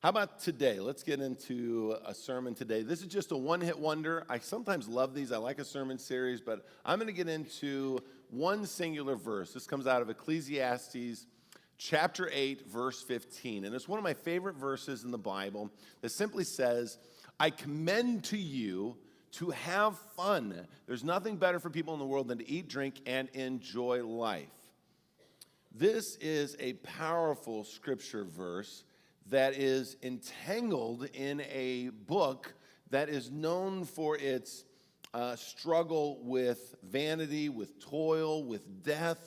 How about today? Let's get into a sermon today. This is just a one-hit wonder. I sometimes love these. I like a sermon series, but I'm going to get into one singular verse. This comes out of Ecclesiastes chapter 8, verse 15. And it's one of my favorite verses in the Bible that simply says, I commend to you to have fun. There's nothing better for people in the world than to eat, drink, and enjoy life. This is a powerful scripture verse that is entangled in a book that is known for its struggle with vanity, with toil, with death.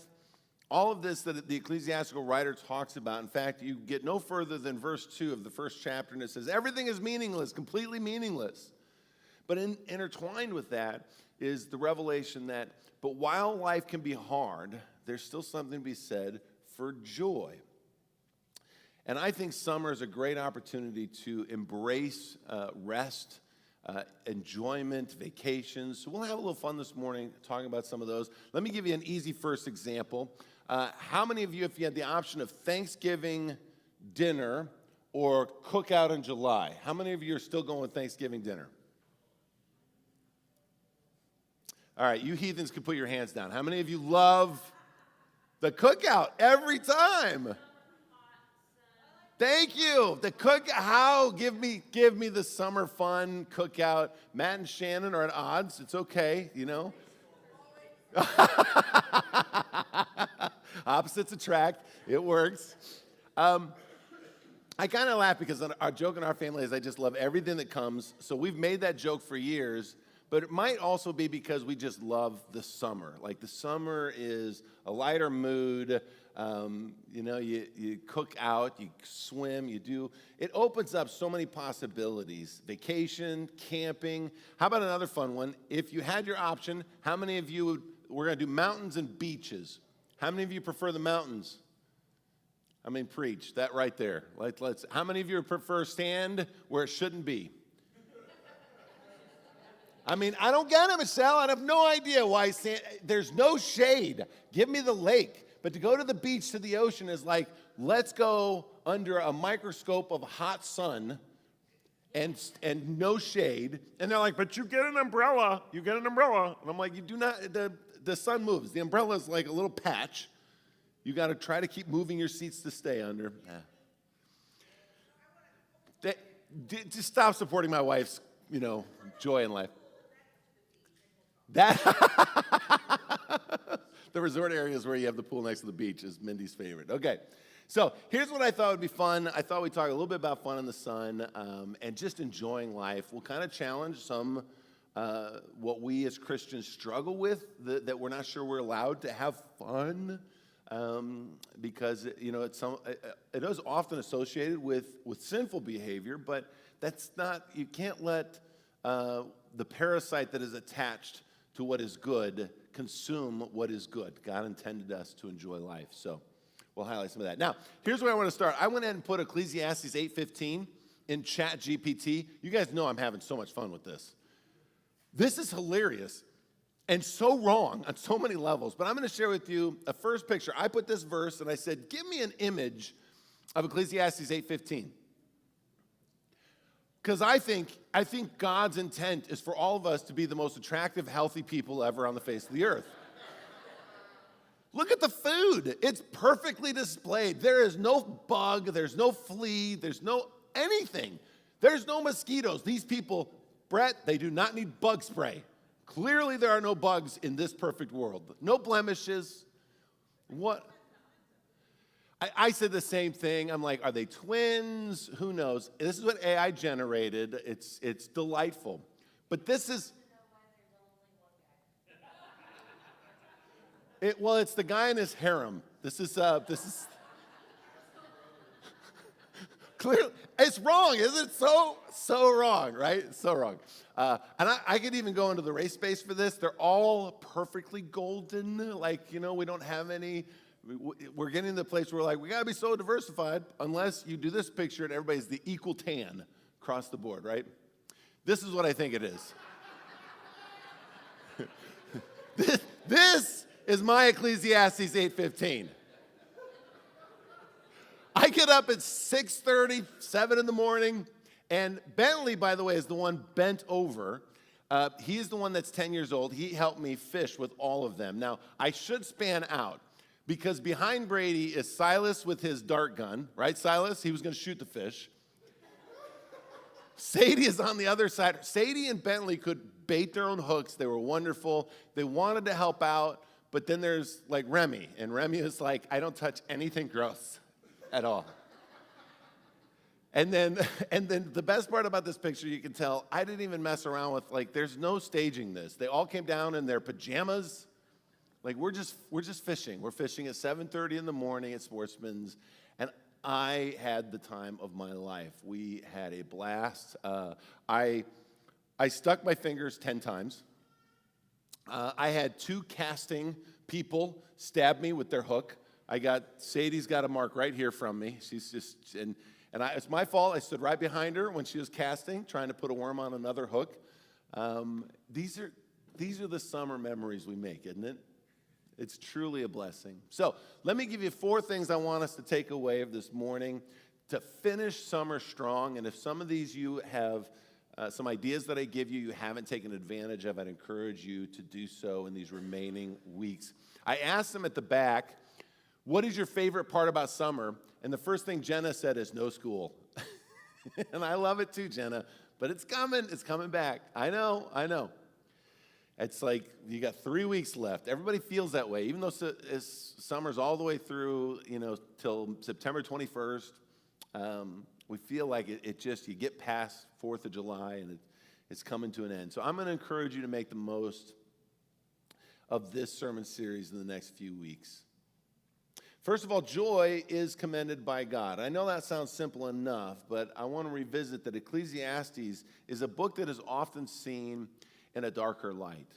All of this that the ecclesiastical writer talks about. In fact, you get no further than verse 2 of the first chapter, and it says, everything is meaningless, completely meaningless. But intertwined with that is the revelation that, but while life can be hard, there's still something to be said for joy. And I think summer is a great opportunity to embrace rest, enjoyment, vacations. So we'll have a little fun this morning talking about some of those. Let me give you an easy first example. How many of you, if you had the option of Thanksgiving dinner or cookout in July, how many of you are still going with Thanksgiving dinner? All right, you heathens can put your hands down. How many of you love the cookout every time? Thank you. The give me the summer fun cookout. Matt and Shannon are at odds. It's okay, you know. Opposites attract. It works. I kind of laugh because our joke in our family is I just love everything that comes. So we've made that joke for years. But it might also be because we just love the summer. Like the summer is a lighter mood. You cook out, you swim, it opens up so many possibilities. Vacation, camping. How about another fun one? If you had your option, how many of you we're going to do mountains and beaches. How many of you prefer the mountains? I mean, preach, that right there. How many of you prefer sand where it shouldn't be? I mean, I don't get it, Michelle. I have no idea why there's no shade. Give me the lake. But to go to the beach, to the ocean is like, let's go under a microscope of hot sun and no shade. And they're like, but you get an umbrella. You get an umbrella. And I'm like, you do not, the sun moves. The umbrella is like a little patch. You got to try to keep moving your seats to stay under. Just stop supporting my wife's, joy in life. The resort areas where you have the pool next to the beach is Mindy's favorite. Okay, so here's what I thought would be fun. I thought we'd talk a little bit about fun in the sun and just enjoying life. We'll kind of challenge some what we as Christians struggle with, that we're not sure we're allowed to have fun because it is often associated with sinful behavior, but that's not, you can't let the parasite that is attached to what is good consume what is good. God intended us to enjoy life. So we'll highlight some of that. Now, here's where I want to start. I went ahead and put Ecclesiastes 8:15 in ChatGPT. You guys know I'm having so much fun with this. This is hilarious and so wrong on so many levels. But I'm going to share with you a first picture. I put this verse and I said, give me an image of Ecclesiastes 8:15. Because I think God's intent is for all of us to be the most attractive, healthy people ever on the face of the earth. Look at the food. It's perfectly displayed. There is no bug. There's no flea. There's no anything. There's no mosquitoes. These people, Brett, they do not need bug spray. Clearly there are no bugs in this perfect world. No blemishes. What? I said the same thing. I'm like, are they twins? Who knows? This is what AI generated. It's delightful. But this is... it's the guy in his harem. This is clearly, it's wrong, isn't it? So wrong, right? So wrong. And I could even go into the race space for this. They're all perfectly golden. We don't have any... We're getting to the place where we're like, we got to be so diversified unless you do this picture and everybody's the equal tan across the board, right? This is what I think it is. This is my Ecclesiastes 8:15. I get up at 6:30, 7 in the morning, and Bentley, by the way, is the one bent over. He is the one that's 10 years old. He helped me fish with all of them. Now, I should span out because behind Brady is Silas with his dart gun, right, Silas? He was going to shoot the fish. Sadie is on the other side. Sadie and Bentley could bait their own hooks. They were wonderful. They wanted to help out, but then there's like Remy, and Remy is like, I don't touch anything gross at all. And then the best part about this picture, you can tell, I didn't even mess around with, like, there's no staging this. They all came down in their pajamas. Like, we're just fishing. We're fishing at 7:30 in the morning at Sportsman's, and I had the time of my life. We had a blast. I stuck my fingers 10 times. I had 2 casting people stab me with their hook. Sadie's got a mark right here from me. She's just, it's my fault. I stood right behind her when she was casting, trying to put a worm on another hook. These are the summer memories we make, isn't it? It's truly a blessing. So let me give you 4 things I want us to take away of this morning to finish summer strong. And if some of these you have some ideas that I give you haven't taken advantage of, I'd encourage you to do so in these remaining weeks. I asked them at the back, what is your favorite part about summer? And the first thing Jenna said is no school. And I love it too, Jenna. But it's coming back. I know. It's like you got 3 weeks left. Everybody feels that way, even though summer's all the way through, till September 21st. We feel like you get past 4th of July and it's coming to an end. So I'm going to encourage you to make the most of this sermon series in the next few weeks. First of all, joy is commended by God. I know that sounds simple enough, but I want to revisit that Ecclesiastes is a book that is often seen in a darker light,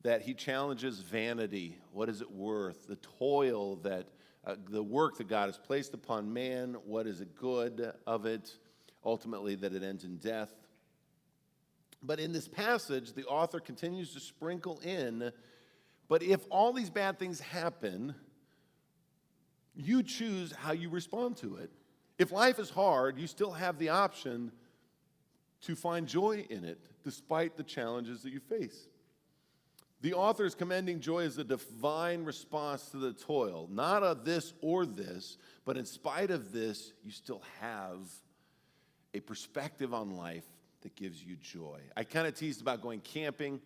that he challenges vanity. What is it worth? The toil that the work that God has placed upon man, what is it good of it? Ultimately, that it ends in death. But in this passage, the author continues to sprinkle in, but if all these bad things happen, you choose how you respond to it. If life is hard, you still have the option to find joy in it, despite the challenges that you face. The author is commending joy as a divine response to the toil, not a this or this, but in spite of this, you still have a perspective on life that gives you joy. I kind of teased about going camping.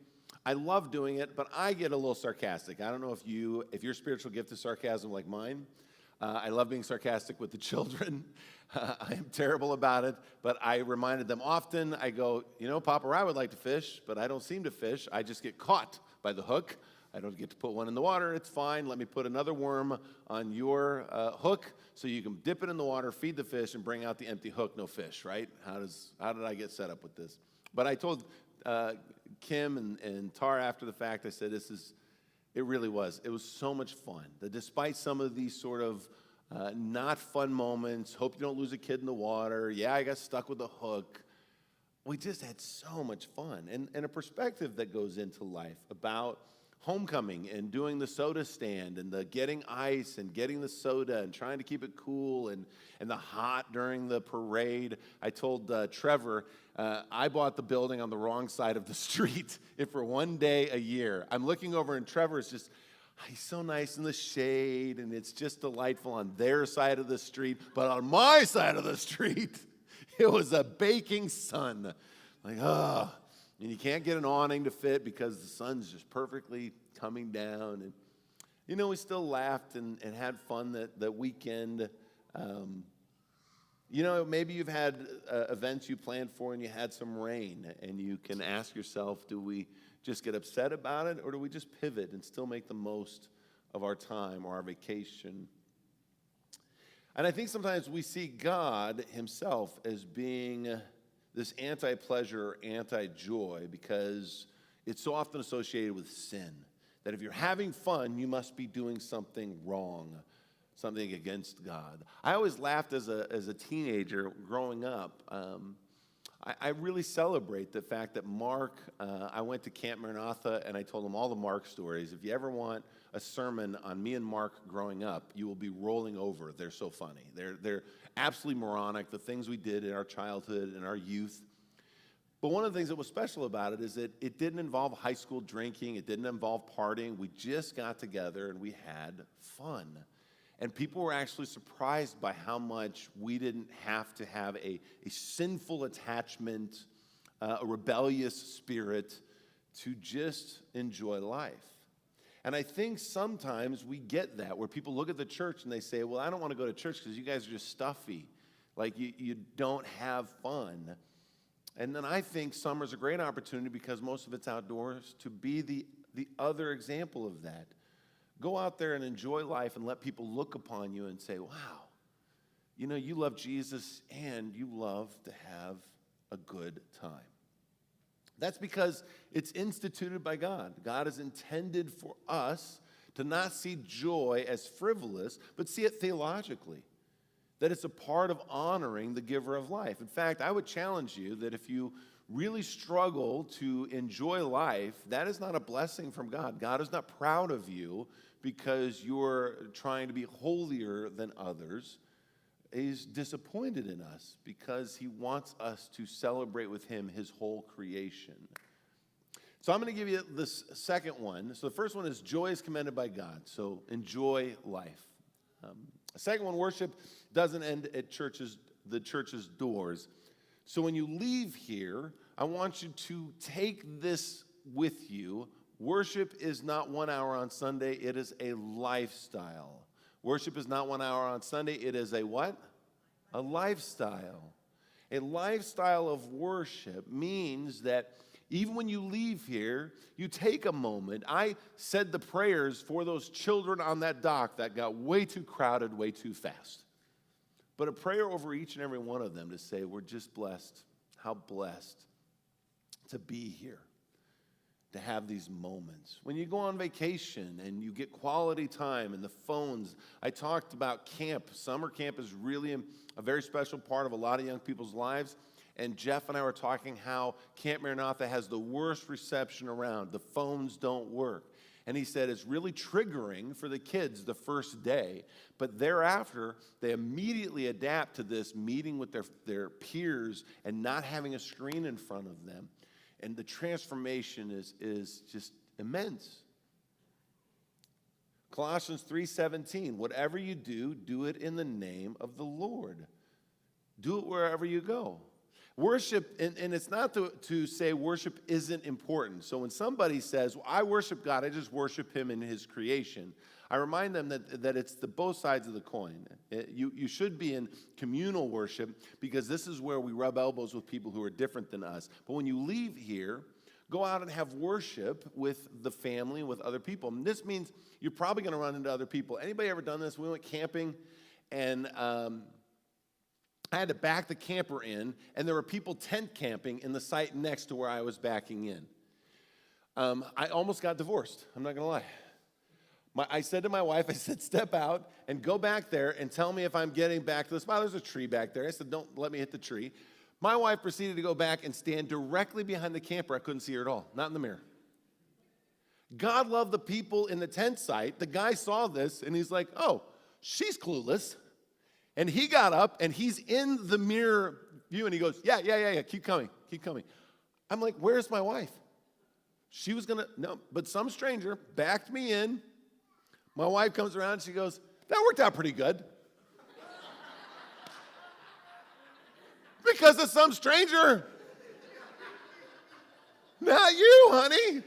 I love doing it, but I get a little sarcastic. I don't know if your spiritual gift is sarcasm like mine. I love being sarcastic with the children. I am terrible about it, but I reminded them often. I go, Papa, I would like to fish, but I don't seem to fish. I just get caught by the hook. I don't get to put one in the water. It's fine. Let me put another worm on your hook so you can dip it in the water, feed the fish, and bring out the empty hook, no fish, right? How did I get set up with this? But I told Kim and Tara after the fact, I said, it really was. It was so much fun. That despite some of these sort of not fun moments, hope you don't lose a kid in the water, I got stuck with a hook, we just had so much fun. And a perspective that goes into life about homecoming and doing the soda stand and the getting ice and getting the soda and trying to keep it cool and the hot during the parade. I told Trevor, I bought the building on the wrong side of the street for one day a year. I'm looking over and Trevor's just, he's so nice in the shade and it's just delightful on their side of the street. But on my side of the street, it was a baking sun. Like, and you can't get an awning to fit because the sun's just perfectly coming down. And, we still laughed and had fun that weekend. Maybe you've had events you planned for and you had some rain, and you can ask yourself, do we just get upset about it, or do we just pivot and still make the most of our time or our vacation? And I think sometimes we see God himself as being this anti-pleasure, anti-joy, because it's so often associated with sin, that if you're having fun, you must be doing something wrong, something against God. I always laughed as a teenager growing up. I really celebrate the fact that Mark, I went to Camp Maranatha and I told him all the Mark stories. If you ever want a sermon on me and Mark growing up, you will be rolling over. They're so funny. They're absolutely moronic, the things we did in our childhood and our youth. But one of the things that was special about it is that it didn't involve high school drinking. It didn't involve partying. We just got together and we had fun. And people were actually surprised by how much we didn't have to have a sinful attachment, a rebellious spirit to just enjoy life. And I think sometimes we get that, where people look at the church and they say, well, I don't want to go to church because you guys are just stuffy. Like you don't have fun. And then I think summer's a great opportunity, because most of it's outdoors, to be the other example of that. Go out there and enjoy life and let people look upon you and say, wow, you know, you love Jesus and you love to have a good time. That's because it's instituted by God. God has intended for us to not see joy as frivolous, but see it theologically. That it's a part of honoring the giver of life. In fact, I would challenge you that if you really struggle to enjoy life, that is not a blessing from God. God is not proud of you because you're trying to be holier than others. He's disappointed in us because he wants us to celebrate with him his whole creation. So I'm going to give you this second one. So the first one is joy is commended by God. So enjoy life. The second one, worship doesn't end at the church's doors. So when you leave here, I want you to take this with you. Worship is not 1 hour on Sunday, it is a lifestyle. Worship is not 1 hour on Sunday, it is a what? A lifestyle. A lifestyle of worship means that even when you leave here, you take a moment. I said the prayers for those children on that dock that got way too crowded, way too fast. But a prayer over each and every one of them to say, we're just blessed. How blessed to be here, to have these moments. When you go on vacation and you get quality time and the phones, I talked about camp. Summer camp is really a very special part of a lot of young people's lives. And Jeff and I were talking how Camp Maranatha has the worst reception around. The phones don't work. And he said it's really triggering for the kids the first day. But thereafter, they immediately adapt to this meeting with their peers and not having a screen in front of them. And the transformation is just immense. Colossians 3:17, whatever you do, do it in the name of the Lord. Do it wherever you go. Worship, and it's not to say worship isn't important. So when somebody says, well, I worship God, I just worship him in his creation, I remind them that it's the both sides of the coin. You should be in communal worship, because this is where we rub elbows with people who are different than us. But when you leave here, go out and have worship with the family and with other people. And this means you're probably going to run into other people. Anybody ever done this? We went camping, and I had to back the camper in, and there were people tent camping in the site next to where I was backing in. I almost got divorced. I'm not going to lie. I said to my wife, I said, step out and go back there and tell me if I'm getting back to the spot. There's a tree back there. I said, don't let me hit the tree. My wife proceeded to go back and stand directly behind the camper. I couldn't see her at all, not in the mirror. God loved the people in the tent site. The guy saw this, and he's like, oh, she's clueless. And he got up, and he's in the mirror view, and he goes, yeah, keep coming. I'm like, where's my wife? She was no, but some stranger backed me in. My wife comes around, and she goes, that worked out pretty good. Because of some stranger. Not you, honey.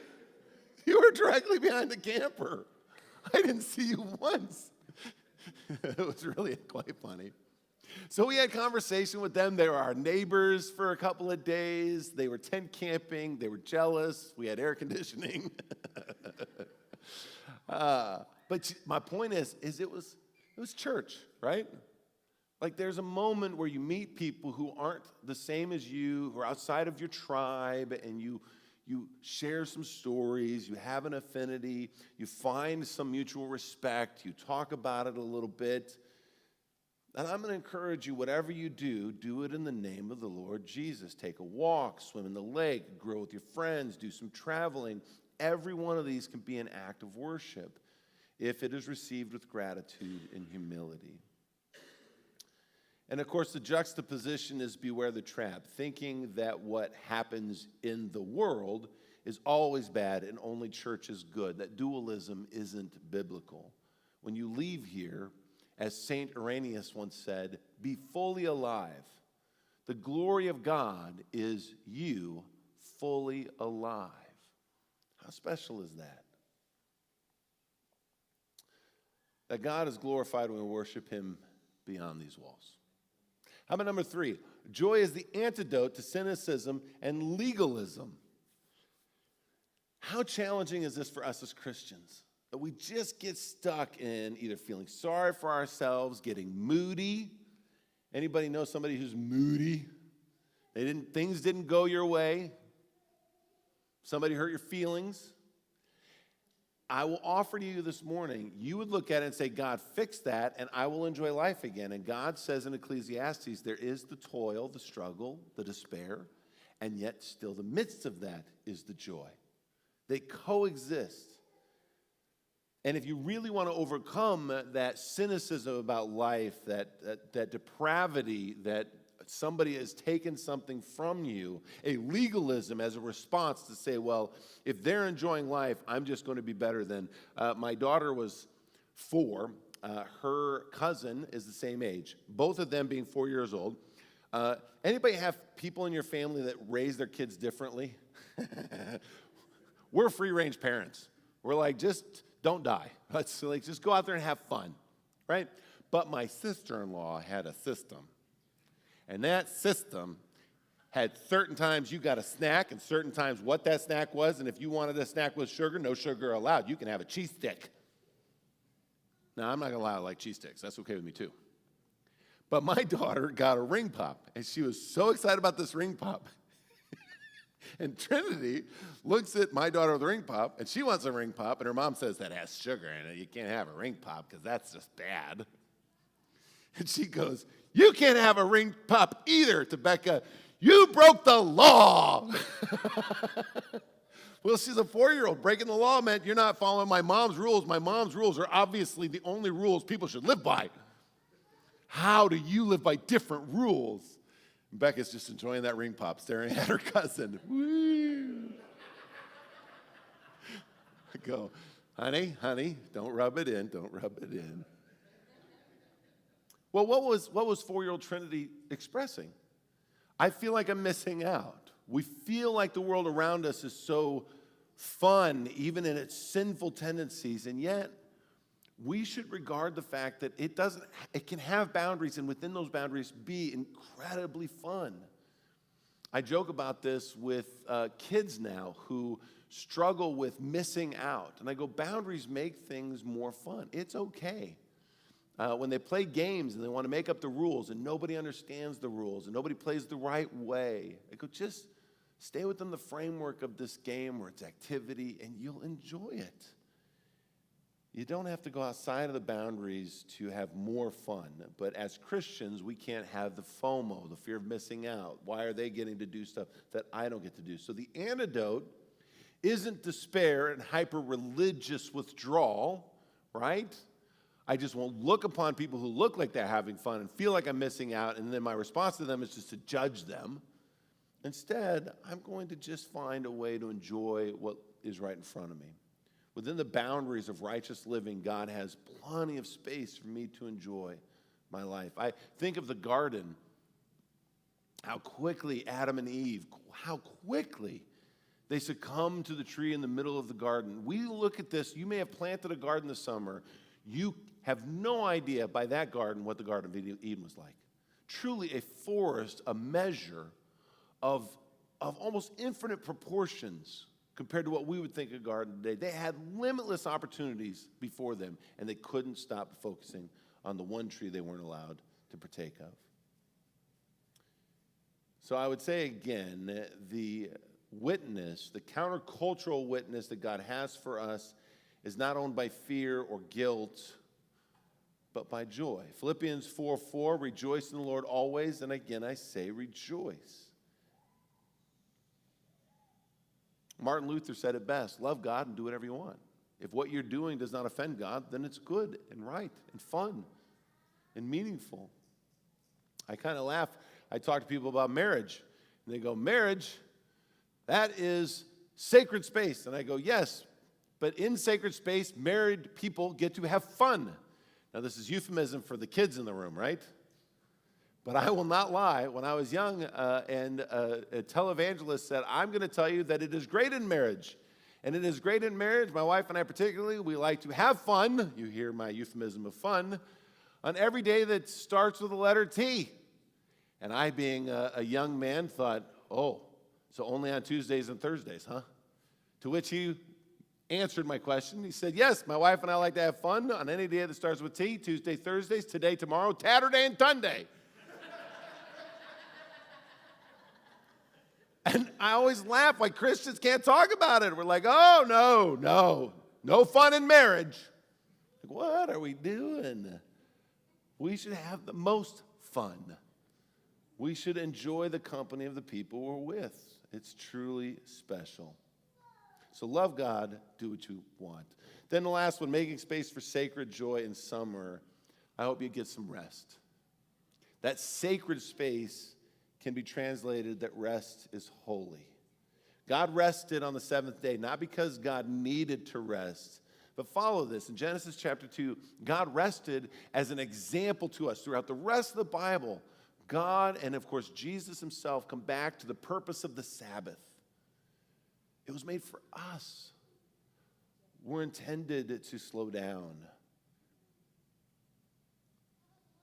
You were directly behind the camper. I didn't see you once. It was really quite funny. So we had conversation with them. They were our neighbors for a couple of days. They were tent camping. They were jealous. We had air conditioning. But my point is it was church, right? Like there's a moment where you meet people who aren't the same as you, who are outside of your tribe, and you share some stories, you have an affinity, you find some mutual respect, you talk about it a little bit. And I'm going to encourage you, whatever you do it in the name of the Lord Jesus. Take a walk, swim in the lake, grow with your friends, do some traveling. Every one of these can be an act of worship. if it is received with gratitude and humility. And of course, the juxtaposition is beware the trap, thinking that what happens in the world is always bad and only church is good. That dualism isn't biblical. When you leave here, as St. Irenaeus once said, be fully alive. The glory of God is you fully alive. How special is that? That God is glorified when we worship him beyond these walls. How about number 3? Joy is the antidote to cynicism and legalism. How challenging is this for us as Christians? That we just get stuck in either feeling sorry for ourselves, getting moody. Anybody know somebody who's moody? Things didn't go your way. Somebody hurt your feelings. I will offer to you this morning, you would look at it and say, God, fix that, and I will enjoy life again. And God says in Ecclesiastes, there is the toil, the struggle, the despair, and yet still the midst of that is the joy. They coexist. And if you really want to overcome that cynicism about life, that depravity, that somebody has taken something from you, a legalism as a response to say, well, if they're enjoying life, I'm just going to be better than. My daughter was 4. Her cousin is the same age, both of them being 4 years old. Anybody have people in your family that raise their kids differently? We're free-range parents. We're like, just don't die. Let's just go out there and have fun, right? But my sister-in-law had a system. And that system had certain times you got a snack and certain times what that snack was. And if you wanted a snack with sugar, no sugar allowed. You can have a cheese stick. Now, I'm not going to lie, I like cheese sticks. That's okay with me, too. But my daughter got a ring pop, and she was so excited about this ring pop. And Trinity looks at my daughter with a ring pop, and she wants a ring pop, and her mom says that has sugar in it. You can't have a ring pop because that's just bad. And she goes, you can't have a ring pop either, to Becca. You broke the law. Well, she's a 4-year-old. Breaking the law meant you're not following my mom's rules. My mom's rules are obviously the only rules people should live by. How do you live by different rules? And Becca's just enjoying that ring pop, staring at her cousin. Woo. I go, honey, don't rub it in, don't rub it in. Well, what was 4-year-old Trinity expressing? I feel like I'm missing out. We feel like the world around us is so fun, even in its sinful tendencies, and yet we should regard the fact that it can have boundaries, and within those boundaries be incredibly fun. I joke about this with kids now who struggle with missing out, and I go, boundaries make things more fun. It's okay. When they play games and they want to make up the rules and nobody understands the rules and nobody plays the right way, I go, just stay within the framework of this game or its activity and you'll enjoy it. You don't have to go outside of the boundaries to have more fun. But as Christians, we can't have the FOMO, the fear of missing out. Why are they getting to do stuff that I don't get to do? So the antidote isn't despair and hyper-religious withdrawal, right? I just won't look upon people who look like they're having fun and feel like I'm missing out, and then my response to them is just to judge them. Instead, I'm going to just find a way to enjoy what is right in front of me. Within the boundaries of righteous living, God has plenty of space for me to enjoy my life. I think of the garden, how quickly Adam and Eve, how quickly they succumbed to the tree in the middle of the garden. We look at this, you may have planted a garden this summer. You have no idea by that garden what the Garden of Eden was like. Truly a forest, a measure of almost infinite proportions compared to what we would think a garden today. They had limitless opportunities before them, and they couldn't stop focusing on the one tree they weren't allowed to partake of. So I would say again, the witness, the countercultural witness that God has for us is not owned by fear or guilt, but by joy. Philippians 4:4, rejoice in the Lord always, and again I say rejoice. Martin Luther said it best, love God and do whatever you want. If what you're doing does not offend God, then it's good and right and fun and meaningful. I kind of laugh. I talk to people about marriage, and they go, marriage, that is sacred space. And I go, yes, but in sacred space, married people get to have fun. Now, this is euphemism for the kids in the room, right? But I will not lie. When I was young and a televangelist said, I'm going to tell you that it is great in marriage. And it is great in marriage, my wife and I particularly, we like to have fun. You hear my euphemism of fun. On every day that starts with the letter T. And I, being a young man, thought, oh, so only on Tuesdays and Thursdays, huh? To which he answered my question. He said, yes, my wife and I like to have fun on any day that starts with T, Tuesday, Thursdays, today, tomorrow, Tatterday, and Tunday. And I always laugh like Christians can't talk about it. We're like, oh, no fun in marriage. Like, what are we doing? We should have the most fun. We should enjoy the company of the people we're with. It's truly special. So love God, do what you want. Then the last one, making space for sacred joy in summer. I hope you get some rest. That sacred space can be translated that rest is holy. God rested on the seventh day, not because God needed to rest, but follow this. In Genesis chapter 2, God rested as an example to us. Throughout the rest of the Bible, God and, of course, Jesus himself come back to the purpose of the Sabbath. It was made for us. We're intended to slow down.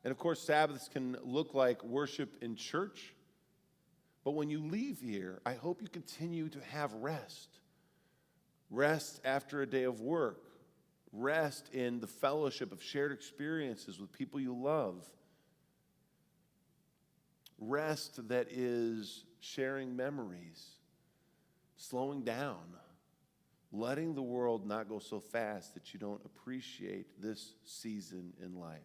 And, of course, Sabbaths can look like worship in church. But when you leave here, I hope you continue to have rest. Rest after a day of work. Rest in the fellowship of shared experiences with people you love. Rest that is sharing memories, slowing down, letting the world not go so fast that you don't appreciate this season in life.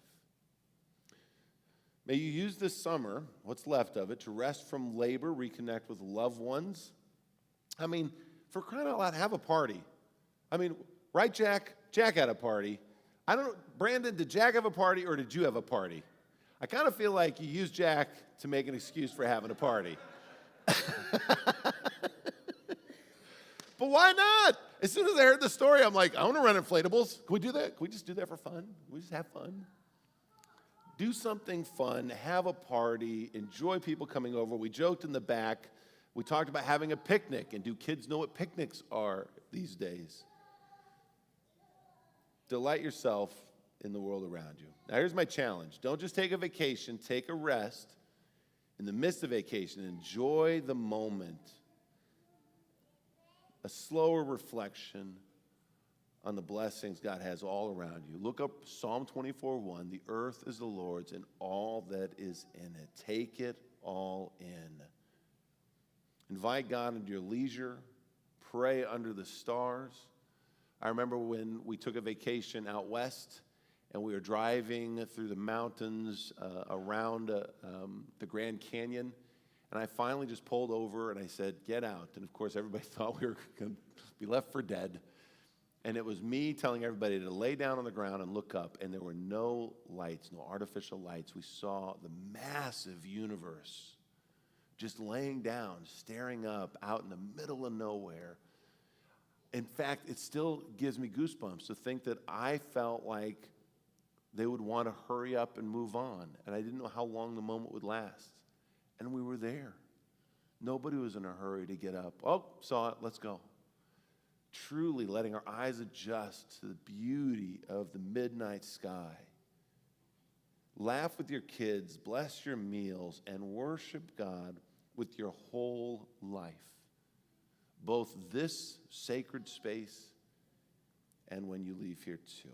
May you use this summer, what's left of it, to rest from labor, reconnect with loved ones. I mean, for crying out loud, have a party. I mean, right, Jack? Jack had a party. I don't know, Brandon, did Jack have a party or did you have a party? I kind of feel like you used Jack to make an excuse for having a party. But why not? As soon as I heard the story, I'm like, I want to run inflatables. Can we do that? Can we just do that for fun? Can we just have fun? Do something fun, have a party, enjoy people coming over. We joked in the back. We talked about having a picnic, and do kids know what picnics are these days? Delight yourself in the world around you. Now, here's my challenge. Don't just take a vacation, take a rest. In the midst of vacation, enjoy the moment. A slower reflection on the blessings God has all around you. Look up Psalm 24:1. The earth is the Lord's and all that is in it. Take it all in. Invite God into your leisure. Pray under the stars. I remember when we took a vacation out west and we were driving through the mountains around the Grand Canyon. And I finally just pulled over and I said, get out. And of course, everybody thought we were going to be left for dead. And it was me telling everybody to lay down on the ground and look up. And there were no lights, no artificial lights. We saw the massive universe just laying down, staring up out in the middle of nowhere. In fact, it still gives me goosebumps to think that I felt like they would want to hurry up and move on. And I didn't know how long the moment would last. And we were there. Nobody was in a hurry to get up. Oh, saw it, let's go. Truly letting our eyes adjust to the beauty of the midnight sky. Laugh with your kids, bless your meals, and worship God with your whole life. Both this sacred space and when you leave here too.